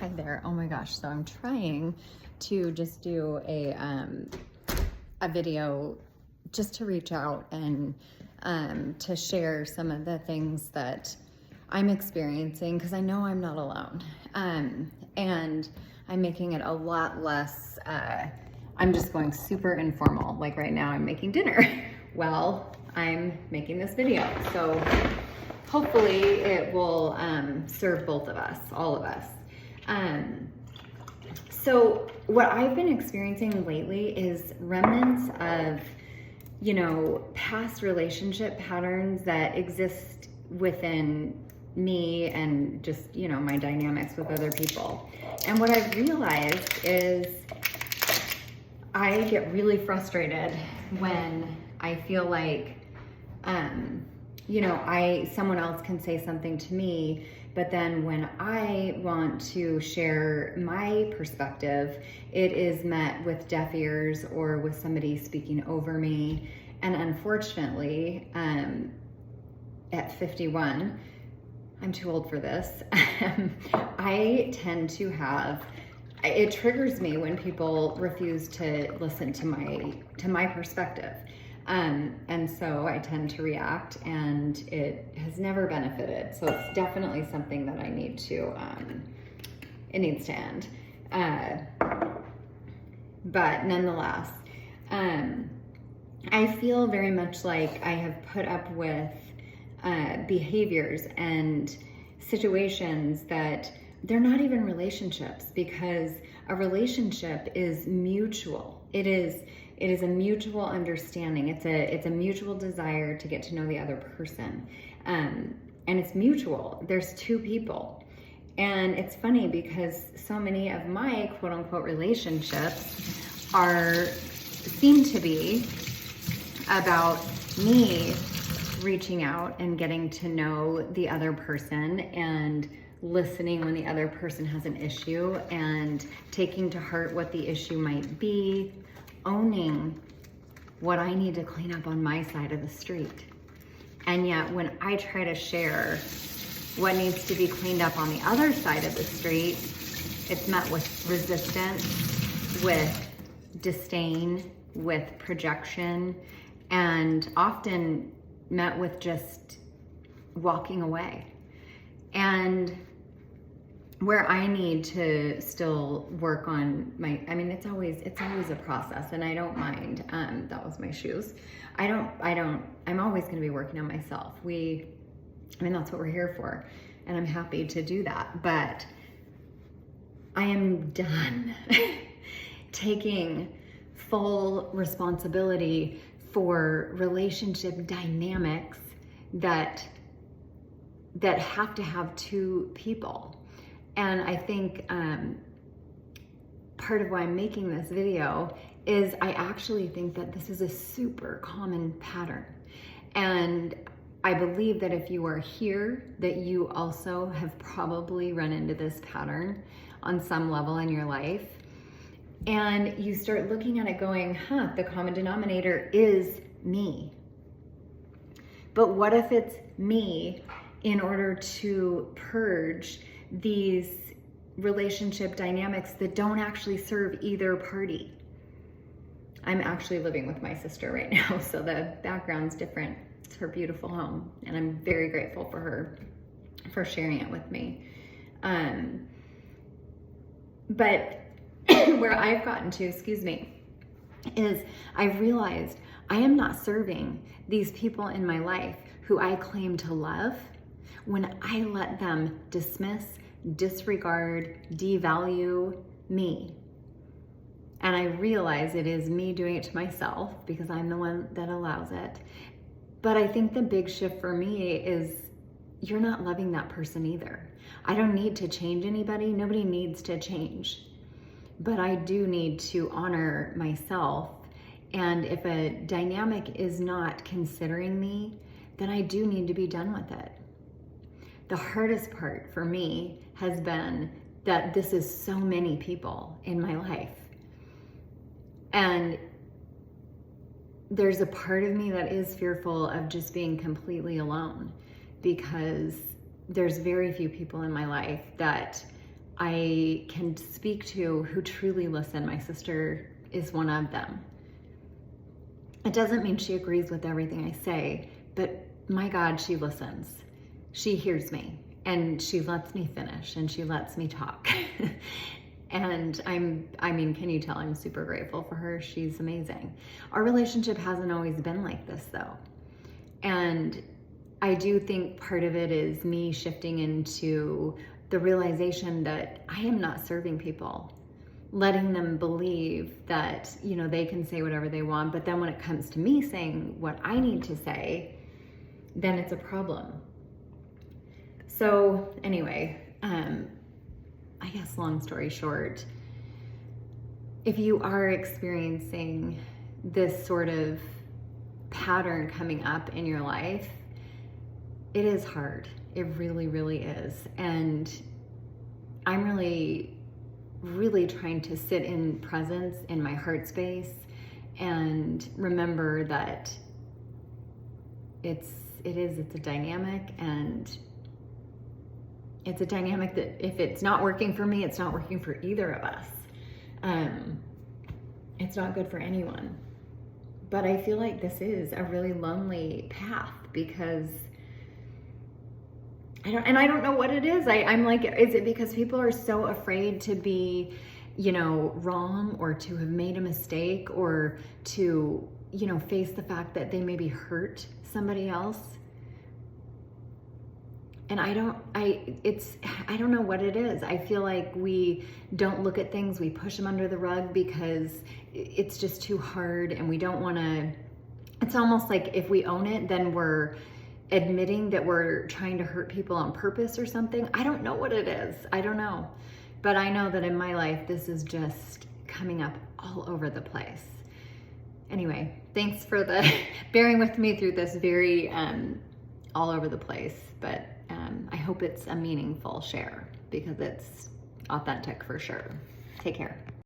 Hi there. Oh my gosh. So I'm trying to just do a video just to reach out and to share some of the things that I'm experiencing, because I know I'm not alone. And I'm making it a lot less, I'm just going super informal. Like right now I'm making dinner while I'm making this video. So hopefully it will serve both of us, all of us. So what I've been experiencing lately is remnants of, past relationship patterns that exist within me and just, my dynamics with other people. And what I've realized is I get really frustrated when I feel like, someone else can say something to me, but then when I want to share my perspective, it is met with deaf ears or with somebody speaking over me. And unfortunately, at 51, I'm too old for this. I tend to it triggers me when people refuse to listen to my perspective. And so I tend to react, and it has never benefited. So it's definitely something that I need to, it needs to end. But nonetheless, I feel very much like I have put up with behaviors and situations that they're not even relationships, because a relationship is mutual. It is a mutual understanding. It's a mutual desire to get to know the other person. And it's mutual. There's two people. And it's funny because so many of my quote unquote relationships seem to be about me reaching out and getting to know the other person and listening when the other person has an issue and taking to heart what the issue might be, owning what I need to clean up on my side of the street. And yet when I try to share what needs to be cleaned up on the other side of the street, it's met with resistance, with disdain, with projection, and often met with just walking away. And where I need to still work on it's always a process, and I don't mind. That was my shoes. I'm always going to be working on myself. That's what we're here for, and I'm happy to do that. But I am done taking full responsibility for relationship dynamics that have to have two people. And I think part of why I'm making this video is I actually think that this is a super common pattern. And I believe that if you are here, that you also have probably run into this pattern on some level in your life. And you start looking at it going, the common denominator is me. But what if it's me in order to purge these relationship dynamics that don't actually serve either party? I'm actually living with my sister right now, so the background's different. It's her beautiful home, and I'm very grateful for her for sharing it with me. But where I've gotten to, is I've realized I am not serving these people in my life who I claim to love when I let them dismiss, disregard, devalue me. And I realize it is me doing it to myself because I'm the one that allows it. But I think the big shift for me is you're not loving that person either. I don't need to change anybody. Nobody needs to change. But I do need to honor myself. And if a dynamic is not considering me, then I do need to be done with it. The hardest part for me has been that this is so many people in my life. And there's a part of me that is fearful of just being completely alone, because there's very few people in my life that I can speak to who truly listen. My sister is one of them. It doesn't mean she agrees with everything I say, but my God, she listens. She hears me and she lets me finish and she lets me talk. And can you tell I'm super grateful for her? She's amazing. Our relationship hasn't always been like this though. And I do think part of it is me shifting into the realization that I am not serving people, letting them believe that, they can say whatever they want. But then when it comes to me saying what I need to say, then it's a problem. So anyway, I guess long story short, if you are experiencing this sort of pattern coming up in your life, it is hard. It really, really is. And I'm really, really trying to sit in presence in my heart space and remember that it's a dynamic, and it's a dynamic that if it's not working for me, it's not working for either of us. It's not good for anyone. But I feel like this is a really lonely path because I don't know what it is. I'm like, is it because people are so afraid to be, wrong, or to have made a mistake, or to, face the fact that they maybe hurt somebody else? And I don't know what it is. I feel like we don't look at things, we push them under the rug because it's just too hard, and we don't want to. It's almost like if we own it, then we're admitting that we're trying to hurt people on purpose or something. I don't know what it is. I don't know. But I know that in my life, this is just coming up all over the place. Anyway, thanks for bearing with me through this very all over the place. But I hope it's a meaningful share because it's authentic for sure. Take care.